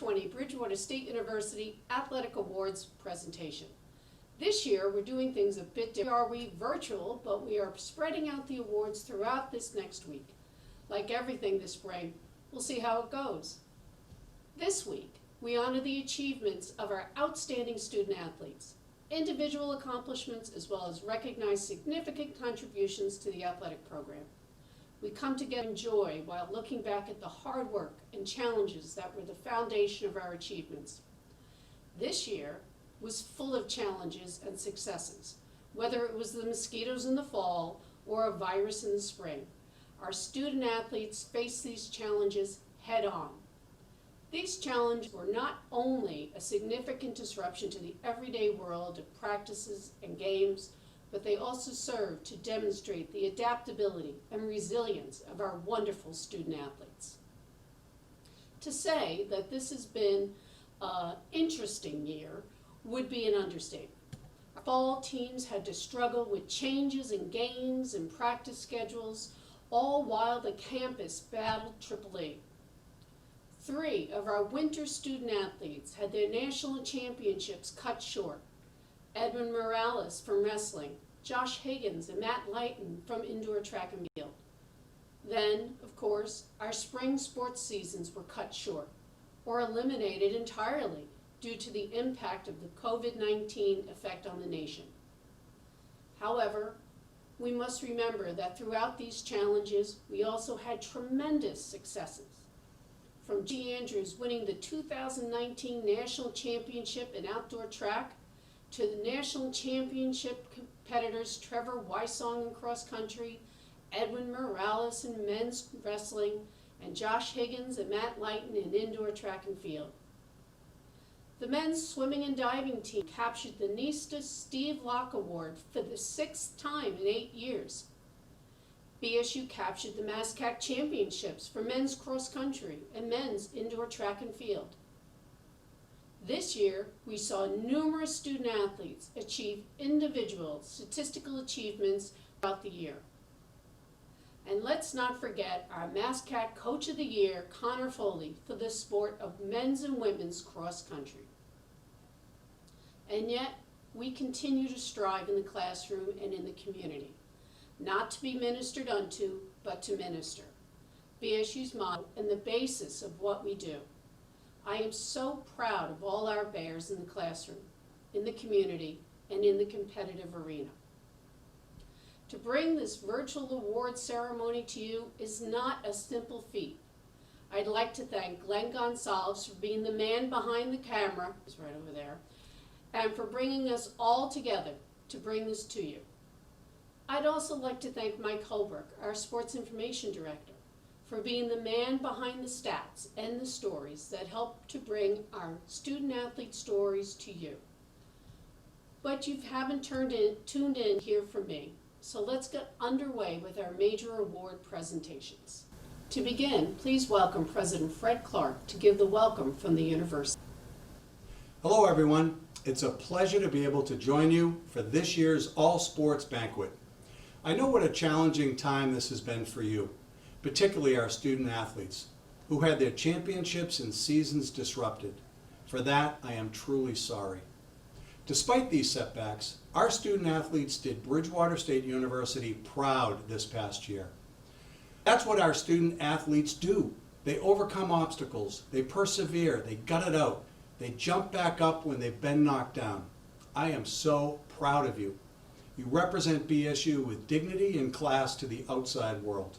2020 Bridgewater State University Athletic Awards presentation. This year we're doing things a bit different. We are virtual, but we are spreading out the awards throughout this next week. Like everything this spring, we'll see how it goes. This week, we honor the achievements of our outstanding student athletes, individual accomplishments, as well as recognize significant contributions to the athletic program. We come together in joy while looking back at the hard work and challenges that were the foundation of our achievements. This year was full of challenges and successes, whether it was the mosquitoes in the fall or a virus in the spring. Our student athletes faced these challenges head on. These challenges were not only a significant disruption to the everyday world of practices and games, but they also served to demonstrate the adaptability and resilience of our wonderful student athletes. To say that this has been an interesting year would be an understatement. Our fall teams had to struggle with changes in games and practice schedules, all while the campus battled AAA. 3 of our winter student athletes had their national championships cut short. Edwin Morales from wrestling, Josh Higgins and Matt Lighton from indoor track and field. Then, of course, our spring sports seasons were cut short or eliminated entirely due to the impact of the COVID-19 effect on the nation. However, we must remember that throughout these challenges, we also had tremendous successes. From G. Andrews winning the 2019 National Championship in outdoor track, to the National Championship competitors Trevor Wysong in cross country, Edwin Morales in men's wrestling, and Josh Higgins and Matt Lighton in indoor track and field. The men's swimming and diving team captured the NESTA Steve Locke Award for the 6th time in 8 years. BSU captured the MASCAC Championships for men's cross country and men's indoor track and field. This year, we saw numerous student athletes achieve individual statistical achievements throughout the year. And let's not forget our MASCAC Coach of the Year, Connor Foley, for the sport of men's and women's cross country. And yet, we continue to strive in the classroom and in the community, not to be ministered unto, but to minister. BSU's motto and the basis of what we do. I am so proud of all our bears in the classroom, in the community, and in the competitive arena. To bring this virtual award ceremony to you is not a simple feat. I'd like to thank Glenn Gonsalves for being the man behind the camera, he's right over there, and for bringing us all together to bring this to you. I'd also like to thank Mike Holbrook, our Sports Information Director, for being the man behind the stats and the stories that help to bring our student-athlete stories to you. But you haven't tuned in here for me, so let's get underway with our major award presentations. To begin, please welcome President Fred Clark to give the welcome from the university. Hello everyone, it's a pleasure to be able to join you for this year's All Sports Banquet. I know what a challenging time this has been for you, particularly our student athletes, who had their championships and seasons disrupted. For that, I am truly sorry. Despite these setbacks, our student athletes did Bridgewater State University proud this past year. That's what our student athletes do. They overcome obstacles, they persevere, they gut it out, they jump back up when they've been knocked down. I am so proud of you. You represent BSU with dignity and class to the outside world.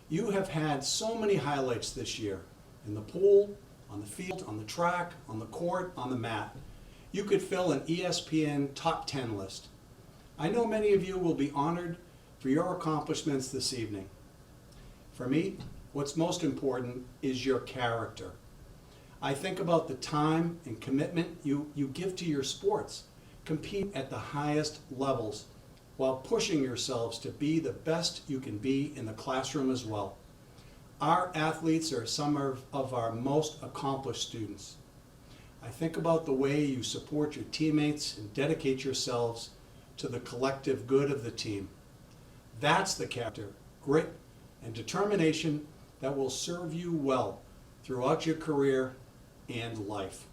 You have had so many highlights this year, in the pool, on the field, on the track, on the court, on the mat. You could fill an ESPN top 10 list. I know many of you will be honored for your accomplishments this evening. For me, what's most important is your character. I think about the time and commitment you give to your sports. Compete at the highest levels while pushing yourselves to be the best you can be in the classroom as well. Our athletes are some of our most accomplished students. I think about the way you support your teammates and dedicate yourselves to the collective good of the team. That's the character, grit, and determination that will serve you well throughout your career and life.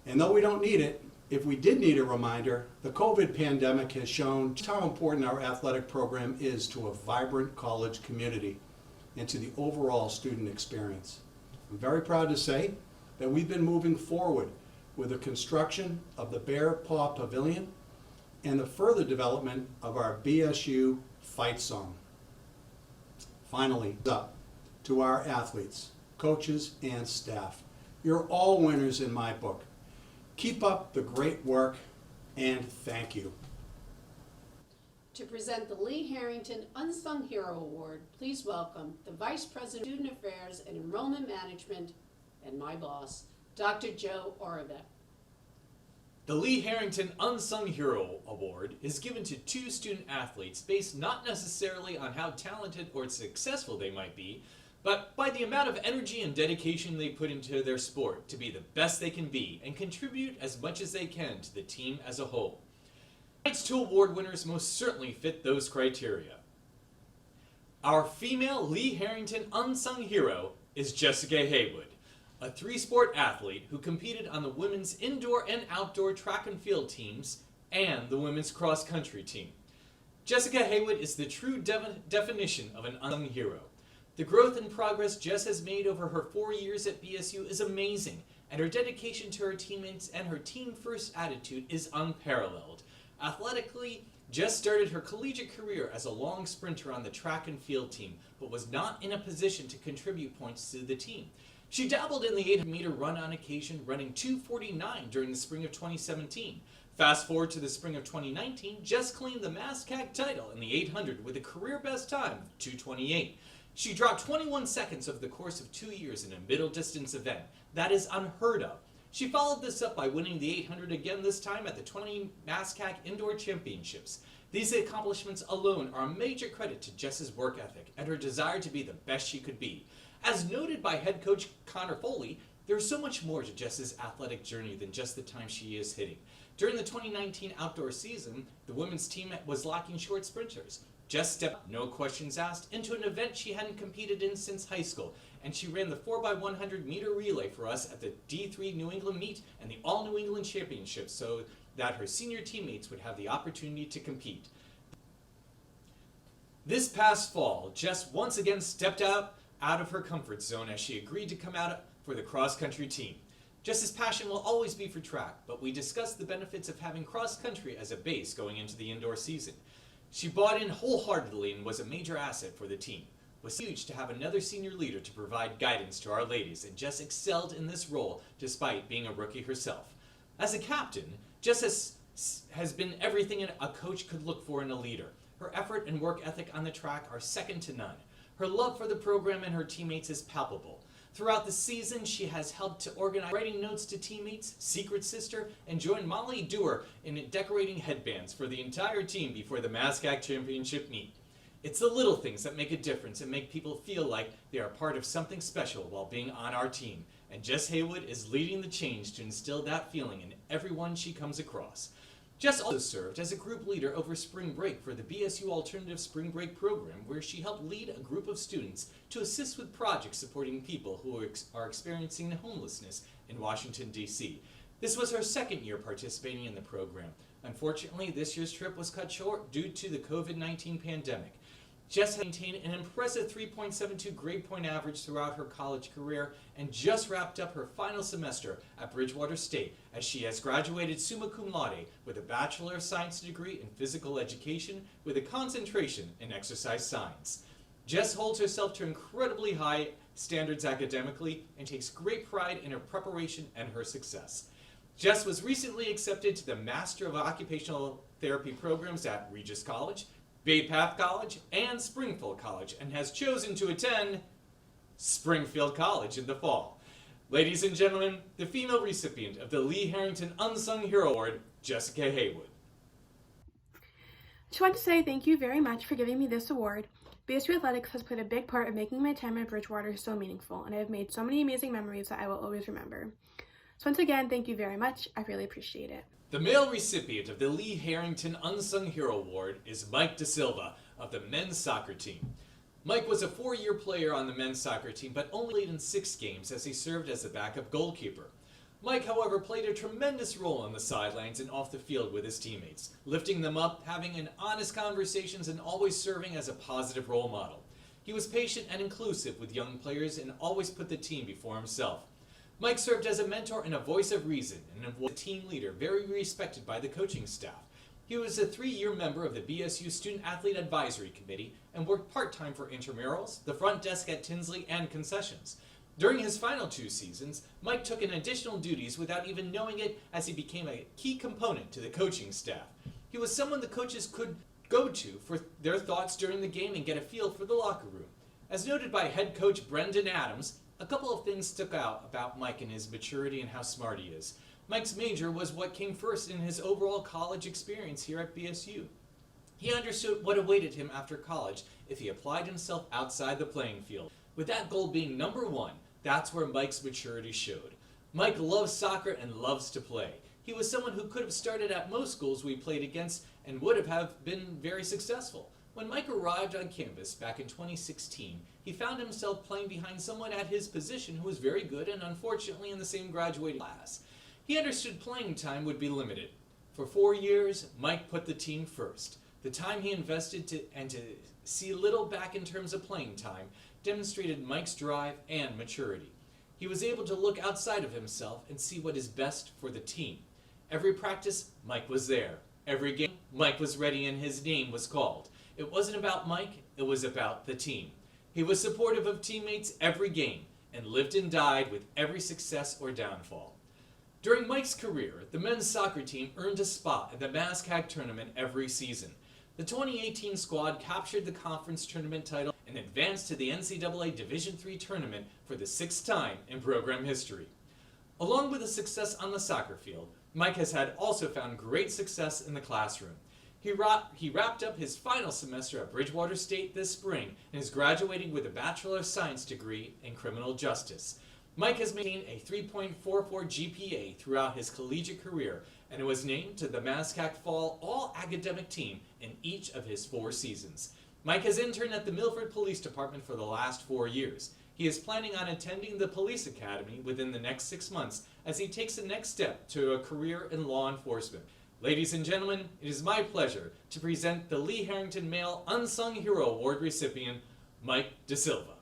And though we don't need it, if we did need a reminder, the COVID pandemic has shown just how important our athletic program is to a vibrant college community and to the overall student experience. I'm very proud to say that we've been moving forward with the construction of the Bear Paw Pavilion and the further development of our BSU Fight Song. Finally, up to our athletes, coaches, and staff. You're all winners in my book. Keep up the great work, and thank you. To present the Lee Harrington Unsung Hero Award, please welcome the Vice President of Student Affairs and Enrollment Management, and my boss, Dr. Joe Oravecz. The Lee Harrington Unsung Hero Award is given to two student athletes based not necessarily on how talented or successful they might be, but by the amount of energy and dedication they put into their sport to be the best they can be and contribute as much as they can to the team as a whole. Tonight's two award winners most certainly fit those criteria. Our female Lee Harrington Unsung Hero is Jessica Haywood, a three-sport athlete who competed on the women's indoor and outdoor track and field teams and the women's cross-country team. Jessica Haywood is the true definition of an unsung hero. The growth and progress Jess has made over her 4 years at BSU is amazing, and her dedication to her teammates and her team-first attitude is unparalleled. Athletically, Jess started her collegiate career as a long sprinter on the track and field team, but was not in a position to contribute points to the team. She dabbled in the 800-meter run on occasion, running 2:49 during the spring of 2017. Fast forward to the spring of 2019, Jess claimed the MASCAC title in the 800 with a career best time of 2:28. She dropped 21 seconds over the course of 2 years in a middle distance event. That is unheard of. She followed this up by winning the 800 again, this time at the 20 MASCAC Indoor Championships. These accomplishments alone are a major credit to Jess's work ethic and her desire to be the best she could be. As noted by head coach Connor Foley, there is so much more to Jess's athletic journey than just the time she is hitting. During the 2019 outdoor season, the women's team was lacking short sprinters. Jess stepped, no questions asked, into an event she hadn't competed in since high school, and she ran the 4x100 meter relay for us at the D3 New England meet and the All New England Championships so that her senior teammates would have the opportunity to compete. This past fall, Jess once again stepped out of her comfort zone as she agreed to come out for the cross-country team. Jess's passion will always be for track, but we discussed the benefits of having cross-country as a base going into the indoor season. She bought in wholeheartedly and was a major asset for the team. It was huge to have another senior leader to provide guidance to our ladies, and Jess excelled in this role despite being a rookie herself. As a captain, Jess has been everything a coach could look for in a leader. Her effort and work ethic on the track are second to none. Her love for the program and her teammates is palpable. Throughout the season, she has helped to organize writing notes to teammates, Secret Sister, and joined Molly Dewar in decorating headbands for the entire team before the MASCAC Championship meet. It's the little things that make a difference and make people feel like they are part of something special while being on our team. And Jess Haywood is leading the change to instill that feeling in everyone she comes across. Jess also served as a group leader over spring break for the BSU Alternative Spring Break program, where she helped lead a group of students to assist with projects supporting people who are experiencing homelessness in Washington, D.C. This was her second year participating in the program. Unfortunately, this year's trip was cut short due to the COVID-19 pandemic. Jess maintained an impressive 3.72 grade point average throughout her college career and just wrapped up her final semester at Bridgewater State, as she has graduated summa cum laude with a Bachelor of Science degree in physical education with a concentration in exercise science. Jess holds herself to incredibly high standards academically and takes great pride in her preparation and her success. Jess was recently accepted to the Master of Occupational Therapy programs at Regis College, Bay Path College, and Springfield College, and has chosen to attend Springfield College in the fall. Ladies and gentlemen, the female recipient of the Lee Harrington Unsung Hero Award, Jessica Haywood. Just want to say thank you very much for giving me this award. BSU Athletics has played a big part in making my time at Bridgewater so meaningful, and I have made so many amazing memories that I will always remember. So once again, thank you very much. I really appreciate it. The male recipient of the Lee Harrington Unsung Hero Award is Mike DeSilva of the men's soccer team. Mike was a 4-year player on the men's soccer team, but only played in 6 games as he served as a backup goalkeeper. Mike, however, played a tremendous role on the sidelines and off the field with his teammates, lifting them up, having honest conversations, and always serving as a positive role model. He was patient and inclusive with young players and always put the team before himself. Mike served as a mentor and a voice of reason, and was a team leader, very respected by the coaching staff. He was a 3-year member of the BSU Student Athlete Advisory Committee and worked part-time for intramurals, the front desk at Tinsley, and concessions. During his final 2 seasons, Mike took in additional duties without even knowing it, as he became a key component to the coaching staff. He was someone the coaches could go to for their thoughts during the game and get a feel for the locker room. As noted by head coach Brendan Adams, a couple of things stuck out about Mike and his maturity and how smart he is. Mike's major was what came first in his overall college experience here at BSU. He understood what awaited him after college if he applied himself outside the playing field, with that goal being number 1. That's where Mike's maturity showed. Mike loves soccer and loves to play. He was someone who could have started at most schools we played against and would have been very successful. When Mike arrived on campus back in 2016, he found himself playing behind someone at his position who was very good and unfortunately in the same graduating class. He understood playing time would be limited. For 4 years, Mike put the team first. The time he invested to see little back in terms of playing time demonstrated Mike's drive and maturity. He was able to look outside of himself and see what is best for the team. Every practice, Mike was there. Every game, Mike was ready and his name was called. It wasn't about Mike, it was about the team. He was supportive of teammates every game and lived and died with every success or downfall. During Mike's career, the men's soccer team earned a spot at the MASCAC tournament every season. The 2018 squad captured the conference tournament title and advanced to the NCAA Division III tournament for the 6th time in program history. Along with the success on the soccer field, Mike has also found great success in the classroom. He wrapped up his final semester at Bridgewater State this spring and is graduating with a Bachelor of Science degree in criminal justice. Mike has maintained a 3.44 GPA throughout his collegiate career and was named to the MASCAC Fall All-Academic Team in each of his 4 seasons. Mike has interned at the Milford Police Department for the last 4 years. He is planning on attending the police academy within the next 6 months as he takes the next step to a career in law enforcement. Ladies and gentlemen, it is my pleasure to present the Lee Harrington Male Unsung Hero Award recipient, Mike DeSilva.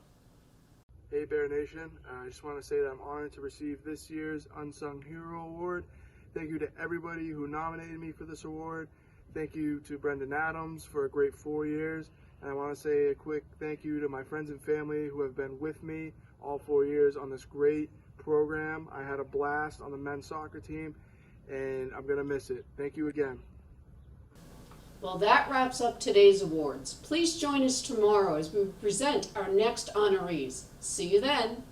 Hey Bear Nation, I just want to say that I'm honored to receive this year's Unsung Hero Award. Thank you to everybody who nominated me for this award. Thank you to Brendan Adams for a great 4 years. And I want to say a quick thank you to my friends and family who have been with me all 4 years on this great program. I had a blast on the men's soccer team, and I'm going to miss it. Thank you again. Well, that wraps up today's awards. Please join us tomorrow as we present our next honorees. See you then.